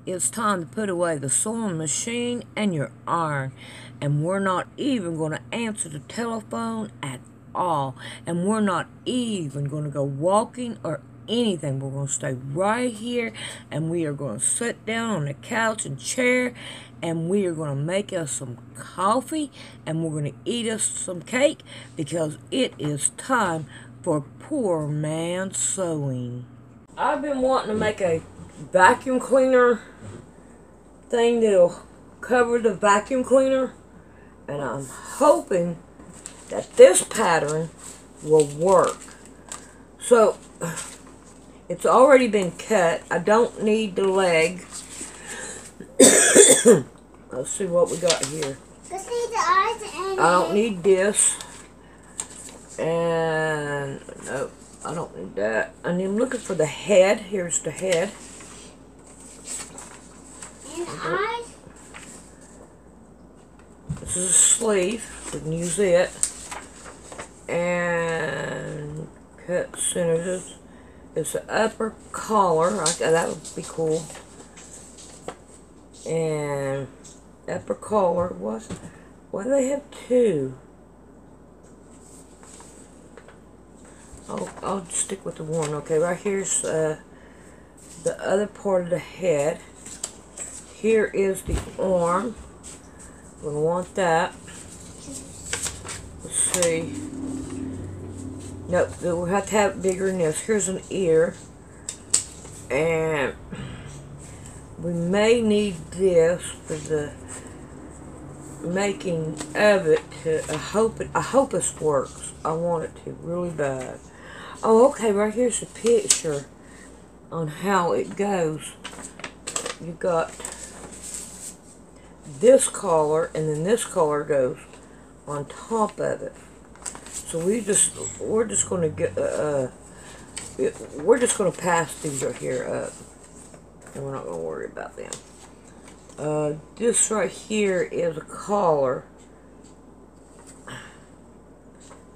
it's time to put away the sewing machine and your iron. And we're not even going to answer the telephone at all. And we're not even going to go walking or anything. We're going to stay right here, and we are going to sit down on the couch and chair, and we are going to make us some coffee, and we're going to eat us some cake, because it is time for Poor Man Sewing. I've been wanting to make a vacuum cleaner thing that'll cover the vacuum cleaner, and I'm hoping that this pattern will work. So it's already been cut. I don't need the leg. Let's see what we got here. Let's see the eyes and I don't need this. And no, I don't need that. And I'm looking for the head. Here's the head. And the eyes. This is a sleeve. We can use it. And cut centers. It's the upper collar. That would be cool. And upper collar. Why do they have two? I'll stick with the one. Okay, right here's the other part of the head. Here is the arm. We're gonna want that. Let's see. Nope, we'll have to have it bigger than this. Here's an ear. And we may need this for the making of it. I hope this works. I want it to really bad. Oh, okay, right here's the picture on how it goes. You got this collar, and then this collar goes on top of it. So we're just going to get we're just going to pass these right here up, and we're not going to worry about them. This right here is a collar.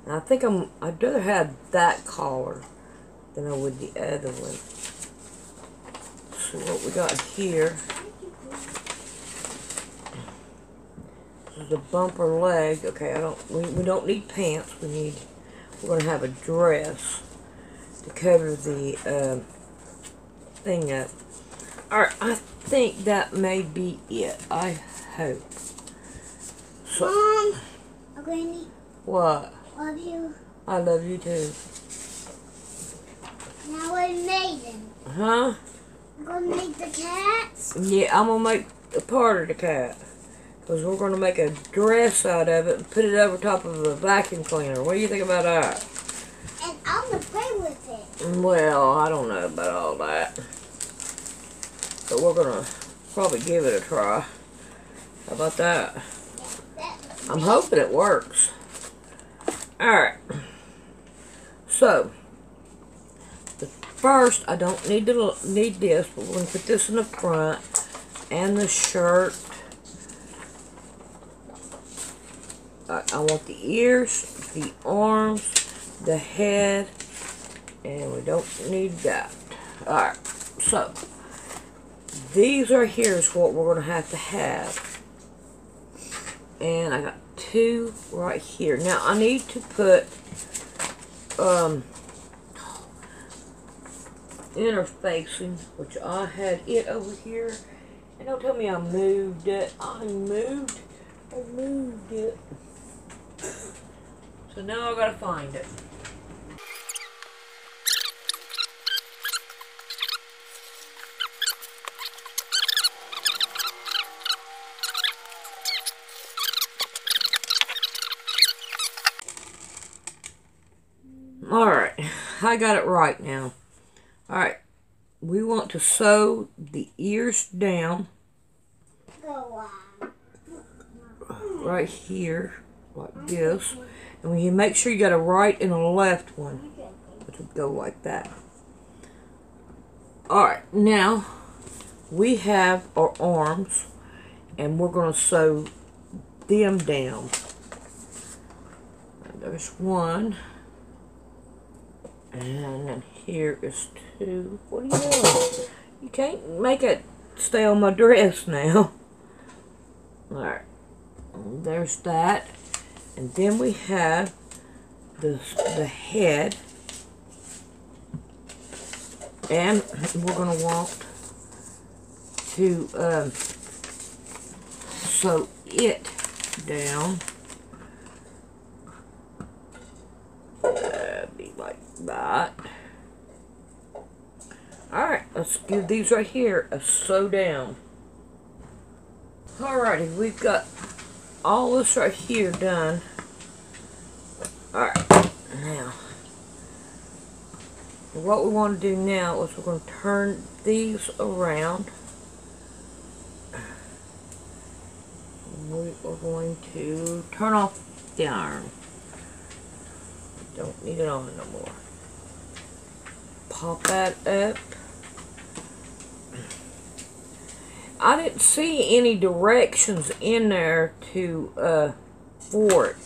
And I think I'd rather have that collar than I would the other one. Let's see what we got here. This is a bumper leg. Okay, we don't need pants. We're gonna have a dress to cover the thing up. Alright, I think that may be it. I hope. So, Mom, Granny. What? Love you. I love you too. Now we made them. Huh? I'm gonna make the cats. Yeah, I'm gonna make a part of the cat. Because we're gonna make a dress out of it and put it over top of a vacuum cleaner. What do you think about that? And I'm gonna play with it. Well, I don't know about all that. But we're gonna probably give it a try. How about that? I'm hoping it works. Alright. So, the first, I don't need this, but we're going to put this in the front, and the shirt. I want the ears, the arms, the head, and we don't need that. Alright, so, these right here is what we're going to have. And I got two right here. Now I need to put interfacing, which I had it over here. And don't tell me I moved it. I moved it. So now I gotta find it. Alright, I got it right now. Alright, we want to sew the ears down right here, like this. And when you make sure you got a right and a left one, which would go like that. Alright, now we have our arms, and we're going to sew them down. There's one. And then here is two. What are you doing? You can't make it stay on my dress now. Alright, there's that. And then we have the head. And we're going to want to sew it down. Be like that. Alright, let's give these right here a sew down. Alrighty, we've got all this right here done. Alright, now, what we want to do now is we're going to turn these around. We are going to turn off the iron. Don't need it on no more. Pop that up. I didn't see any directions in there to for it.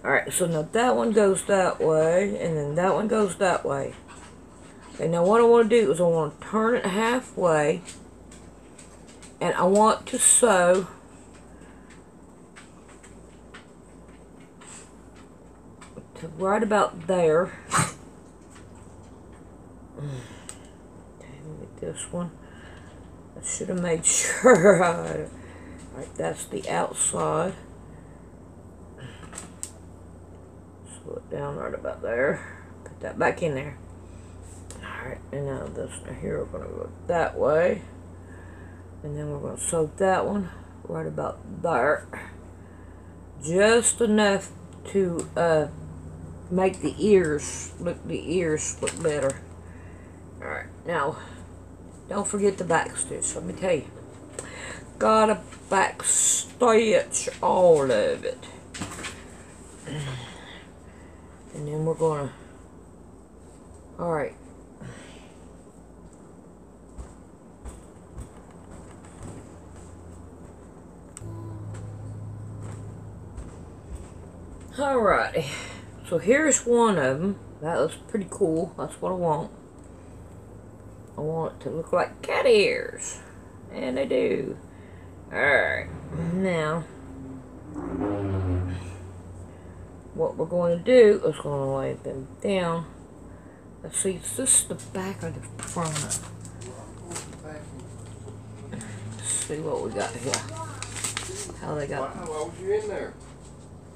Alright, so now that one goes that way, and then that one goes that way. Okay, now what I want to do is I want to turn it halfway, and I want to sew to right about there. Okay, look at this one. I should have made sure. Alright, that's the outside. Slow it down right about there. Put that back in there. Alright, and now this here we're going to go that way. And then we're going to sew that one right about there. Just enough to make the ears look better. Alright, now don't forget the back stitch. Let me tell you, gotta back stitch all of it. And then we're gonna, alright, alrighty, so here's one of them. That looks pretty cool. That's what I want. I want it to look like cat ears. And they do. Alright. Now, what we're going to do is going to lay them down. Let's see, is this the back or the front? Let's see what we got here. How they got. Why was you in there?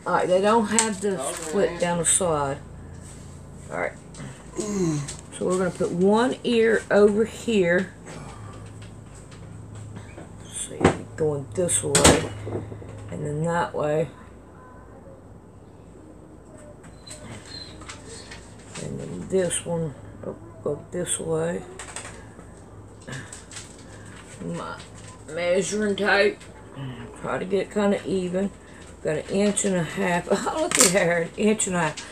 Alright, they don't have the split down the side. Alright. So we're going to put one ear over here. Let's see, going this way. And then that way. And then this one will go this way. My measuring tape. Try to get it kind of even. Got 1.5 inches. Oh, look at her, 1.5 inches.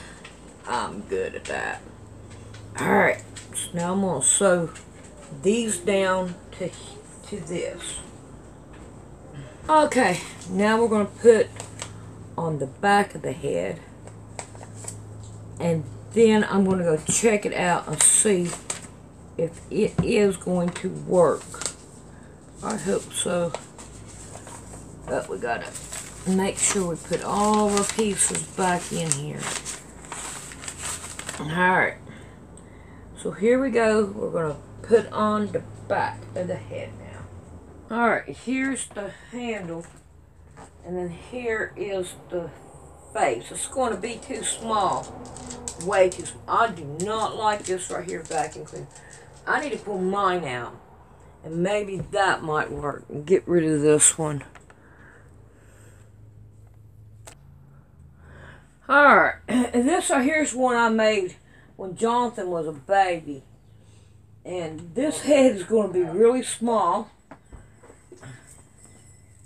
I'm good at that. Alright, so now I'm going to sew these down to this. Okay, now we're going to put on the back of the head. And then I'm going to go check it out and see if it is going to work. I hope so. But we got to make sure we put all our pieces back in here. Alright. So here we go. We're going to put on the back of the head now. Alright, here's the handle. And then here is the face. It's going to be too small. Way too small. I do not like this right here, vacuum cleaner. I need to pull mine out. And maybe that might work. And get rid of this one. Alright, and this right here is one I made when Jonathan was a baby. And this head is going to be really small.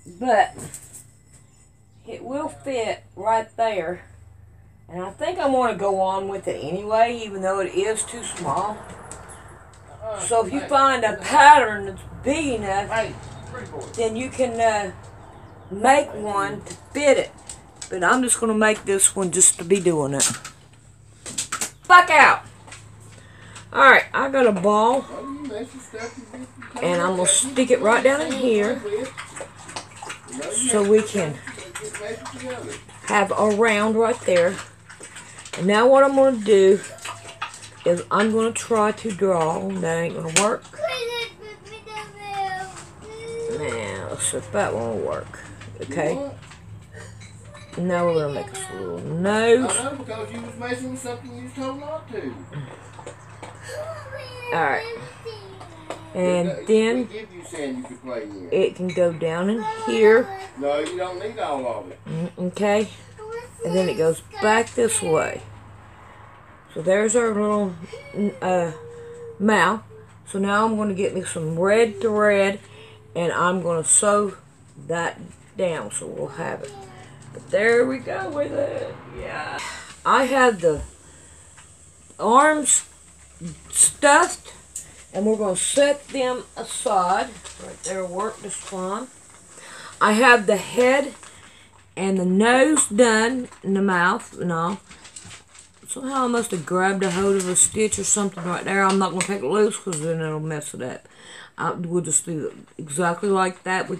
But it will fit right there. And I think I'm going to go on with it anyway, even though it is too small. So if you find a pattern that's big enough, then you can make one to fit it. But I'm just going to make this one just to be doing it. Back out! Alright, I got a ball. And I'm going to stick it right down in here so we can have a round right there. And now what I'm going to do is I'm going to try to draw. That ain't going to work. Now, let's see if that won't work. Okay. Now we're going to make us a little nose. I know, because you was messing with something you was told not to. Alright. And then it can go down in here. No, you don't need all of it. Okay. And then it goes back this way. So there's our little mouth. So now I'm going to get me some red thread and I'm going to sew that down so we'll have it. But there we go with it. Yeah. I have the arms stuffed and we're going to set them aside. Right there work just fine. I have the head and the nose done and the mouth and all. Somehow I must have grabbed a hold of a stitch or something right there. I'm not going to take it loose because then it'll mess it up. We'll just do it exactly like that.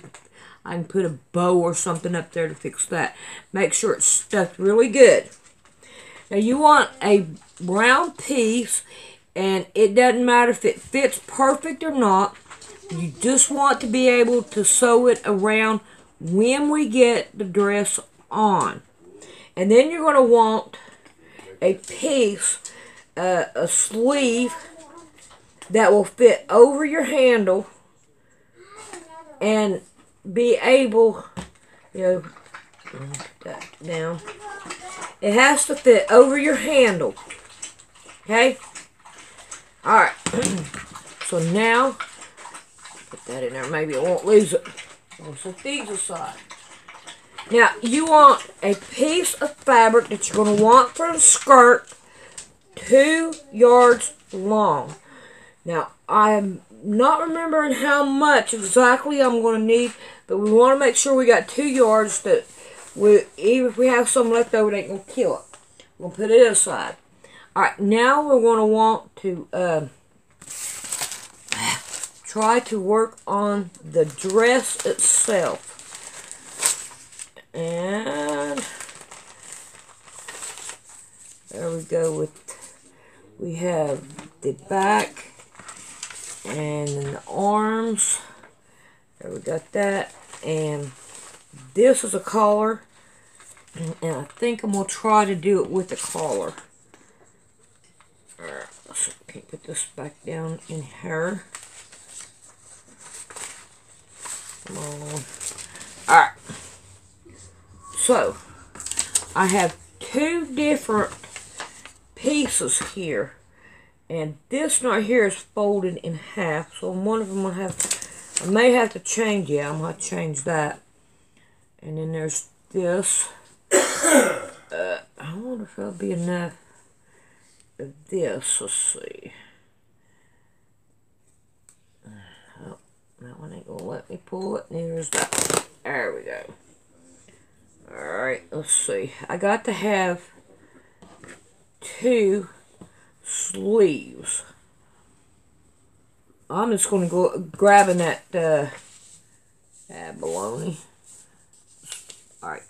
I can put a bow or something up there to fix that. Make sure it's stuffed really good. Now you want a round piece, and it doesn't matter if it fits perfect or not. You just want to be able to sew it around when we get the dress on. And then you're going to want a piece, a sleeve that will fit over your handle and be able, put that down. It has to fit over your handle. Okay? Alright. So now, put that in there. Maybe it won't lose it. We'll set these aside. Now, you want a piece of fabric that you're going to want for the skirt 2 yards long. Now, I'm not remembering how much exactly I'm going to need, but we want to make sure we got 2 yards that even if we have some left over, it ain't going to kill it. We'll put it aside. Alright, now we're going to want to try to work on the dress itself. And there we go we have the back and then the arms. There we got that. And this is a collar. And I think I'm going to try to do it with the collar. Alright, so can put this back down in here. Come on. Alright. So, I have 2 different pieces here. And this right here is folded in half. So one of them I may have to change. Yeah, I'm going to change that. And then there's this. I wonder if that'll be enough of this. Let's see. Oh, that one ain't going to let me pull it. Neither is that one. There we go. Alright, let's see. I got to have 2 sleeves. I'm just going to go grabbing that baloney. Alright.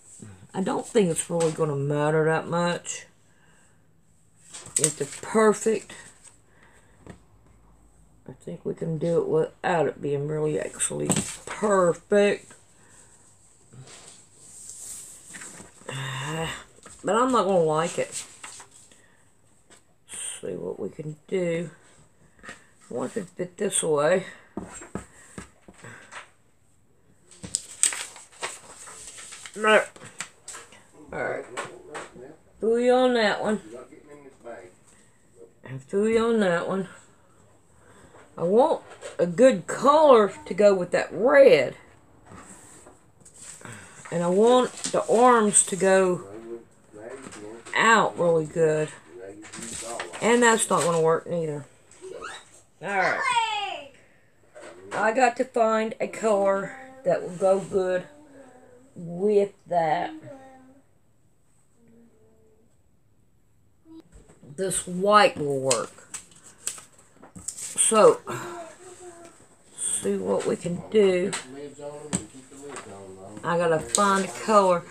I don't think it's really going to matter that much. If it's perfect, I think we can do it without it being really actually perfect. But I'm not going to like it. Let's see what we can do. I want it to fit this way. No. Alright. Fooey on that one. And fooey on that one. I want a good color to go with that red. And I want the arms to go out really good. And that's not going to work neither. Alright. I got to find a color that will go good with that. This white will work. So, see what we can do. Lids on them and keep the lids on them. I gotta find a color.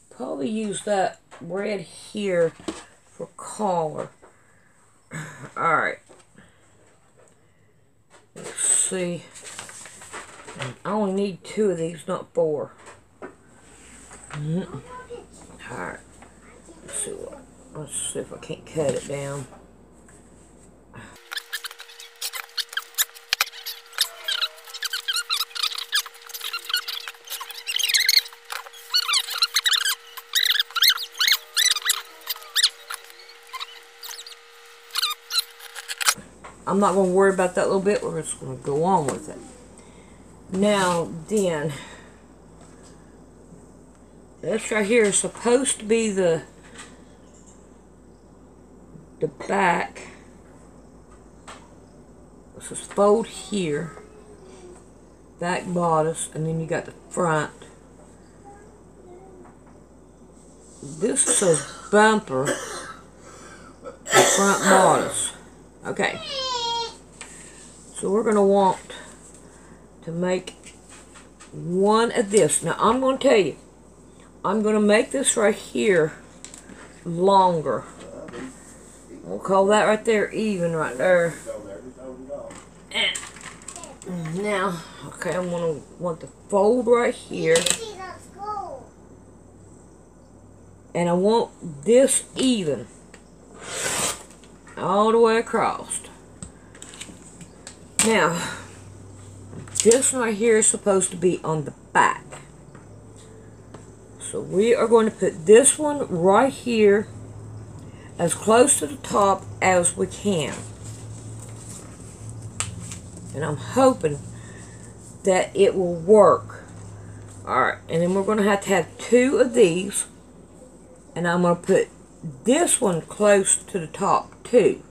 Probably use that red here for collar. Alright. Let's see. I only need 2 of these, not 4. Alright. Let's see if I can't cut it down. I'm not going to worry about that little bit. We're just going to go on with it. Now, then, this right here is supposed to be the back. This is fold here, back bodice, and then you got the front. This says bumper, front bodice. Okay. So we're going to want to make one of this. Now I'm going to tell you, I'm going to make this right here longer. We'll call that right there even right there. And now, okay, I'm going to want to fold right here. And I want this even. All the way across. Now, this one right here is supposed to be on the back. So we are going to put this one right here as close to the top as we can. And I'm hoping that it will work. Alright, and then we're going to have 2 of these. And I'm going to put this one close to the top too.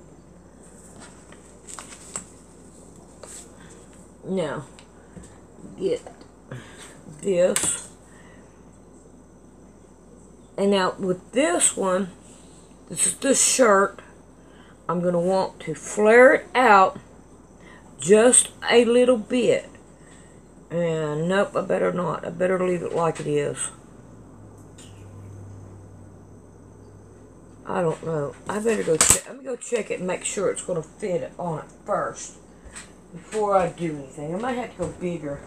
Now, get this. And now with this one, this is the shirt, I'm going to want to flare it out just a little bit. And nope, I better not. I better leave it like it is. I don't know. I better go check. Let me go check it and make sure it's going to fit on it first before I do anything. I might have to go bigger.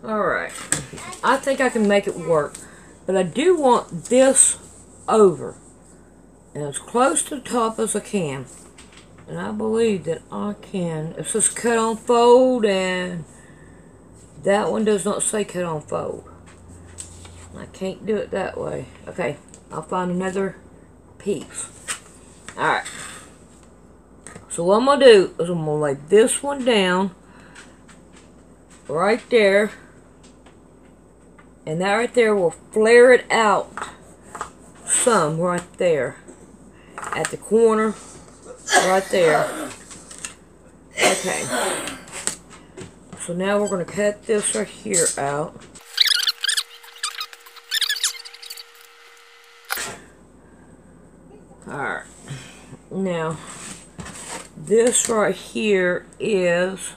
Alright. I think I can make it work. But I do want this over. And as close to the top as I can. And I believe that I can. It says cut on fold, and that one does not say cut on fold. I can't do it that way. Okay, I'll find another piece. Alright. So what I'm going to do is I'm going to lay this one down right there. And that right there will flare it out some right there. At the corner. Right there. Okay. So now we're going to cut this right here out. Alright. Now, this right here is,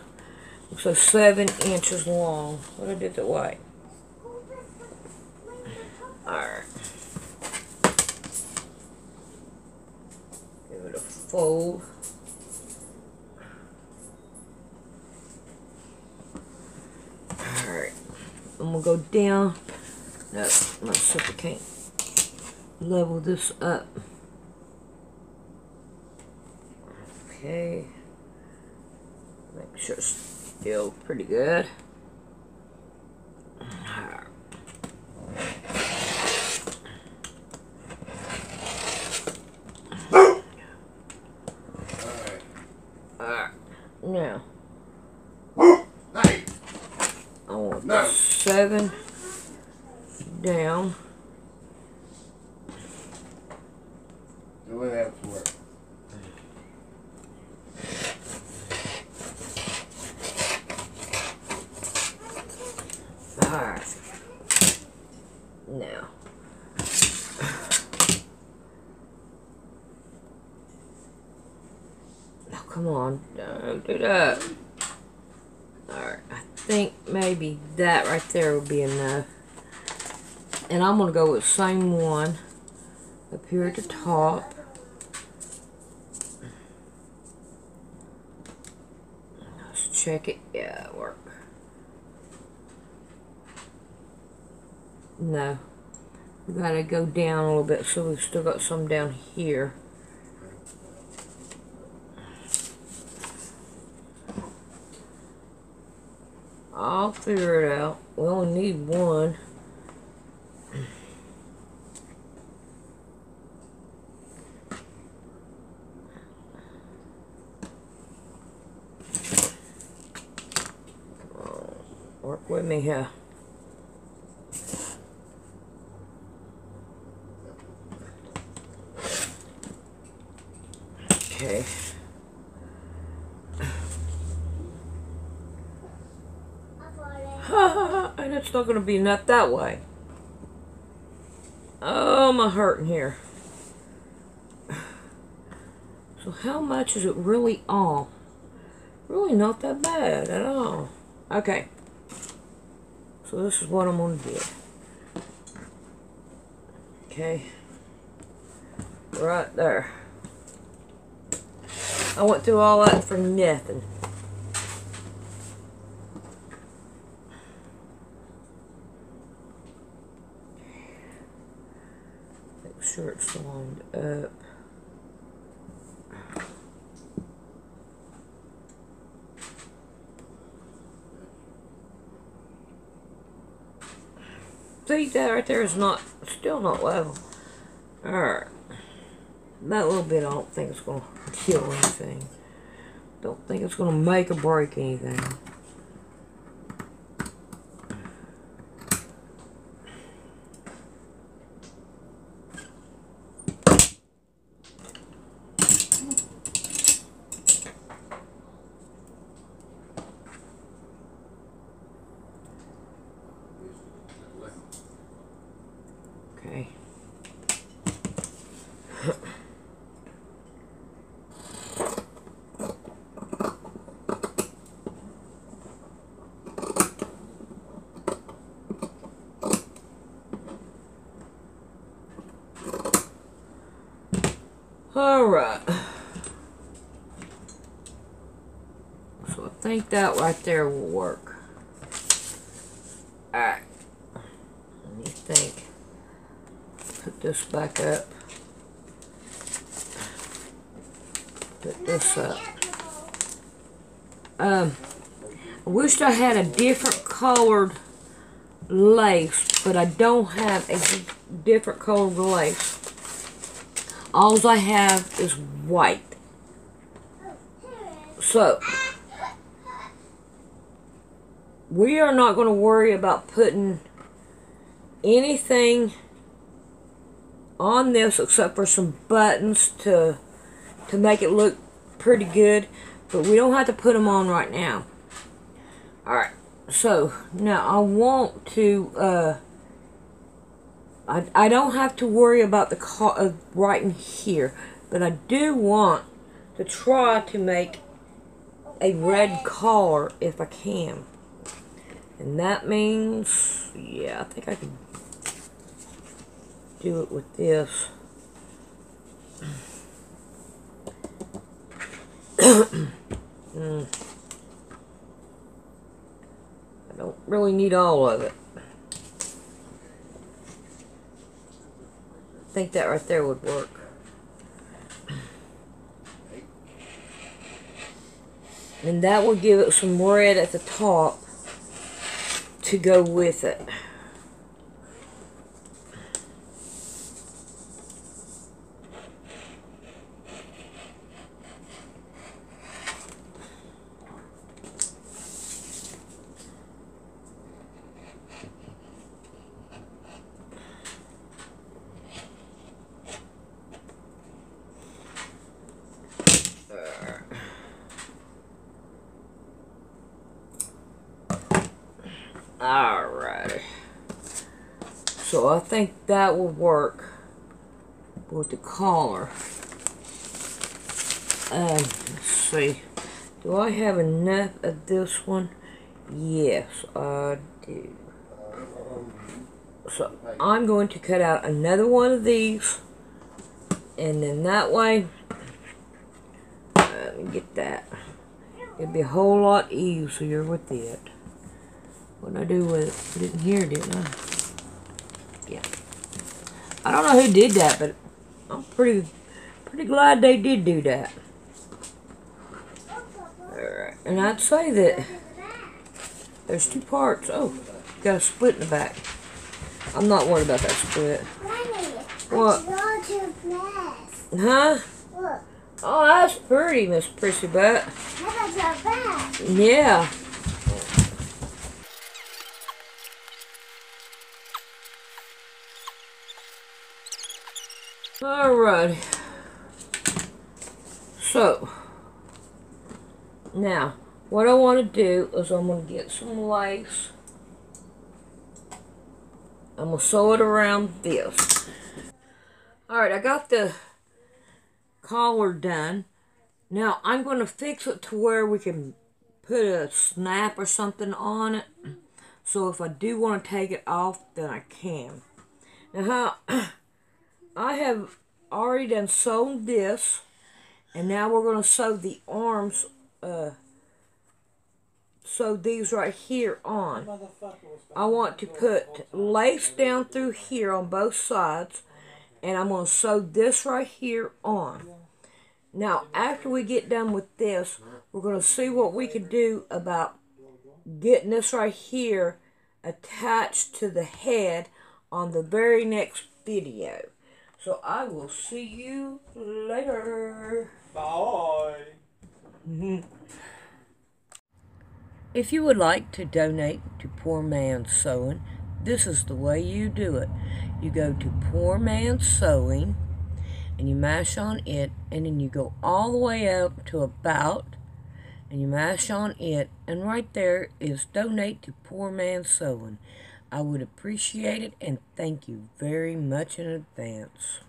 so 7 inches long. What I did that way. Alright. Give it a fold. Alright. I'm going to go down. No, let's see if I can't level this up. Okay. Make sure it's still pretty good. Now, I want 7 down. Do it elsewhere. Alright. Now. Come on, don't do that. Alright, I think maybe that right there will be enough. And I'm going to go with the same one up here at the top. Let's check it. Yeah, it worked. No. We got to go down a little bit, so we've still got some down here. I'll figure it out. We only need one. Work with me here. Okay. And it's not going to be enough that way. Oh, my hurting here. So how much is it really all? Really not that bad at all. Okay. So this is what I'm going to do. Okay. Right there. I went through all that for nothing. Make sure it's lined up. See, that right there is still not level. Alright. That little bit I don't think it's going to kill anything. Don't think it's going to make or break anything. Okay. Alright. So I think that right there will work. Alright. Let me think. Put this back up. Put this up. I wished I had a different colored lace, but I don't have a different colored lace. All I have is white. So, we are not going to worry about putting anything on this except for some buttons to make it look pretty good. But we don't have to put them on right now. Alright, so now I want to... I don't have to worry about the writing here, but I do want to try to make a red collar if I can. And that means, yeah, I think I can do it with this. I don't really need all of it. I think that right there would work. And that will give it some red at the top to go with it. Alrighty. So I think that will work with the collar. Let's see. Do I have enough of this one? Yes, I do. So I'm going to cut out another one of these, and then that way, let me get that. It'd be a whole lot easier with it. What did I do with it? Put it in here, didn't I? Yeah. I don't know who did that, but I'm pretty glad they did do that. Alright, and I'd say that there's two parts. Oh, got a split in the back. I'm not worried about that split. Granny, What? I draw to glass. Huh? Look, Oh, that's pretty, Miss Prissy Butt. I got your back. Yeah. Alright. So, now, what I want to do is I'm going to get some lace. I'm going to sew it around this. Alright, I got the collar done. Now, I'm going to fix it to where we can put a snap or something on it. So if I do want to take it off, then I can. Now, I have already done sewn this. And now we're going to sew the arms, sew these right here on. I want to put lace down through here on both sides. And I'm going to sew this right here on. Now, after we get done with this, we're going to see what we can do about getting this right here attached to the head on the very next video. So I will see you later. Bye. If you would like to donate to Poor Man's Sewing, this is the way you do it. You go to Poor Man's Sewing, and you mash on it, and then you go all the way up to About, and you mash on it, and right there is Donate to Poor Man's Sewing. I would appreciate it, and thank you very much in advance.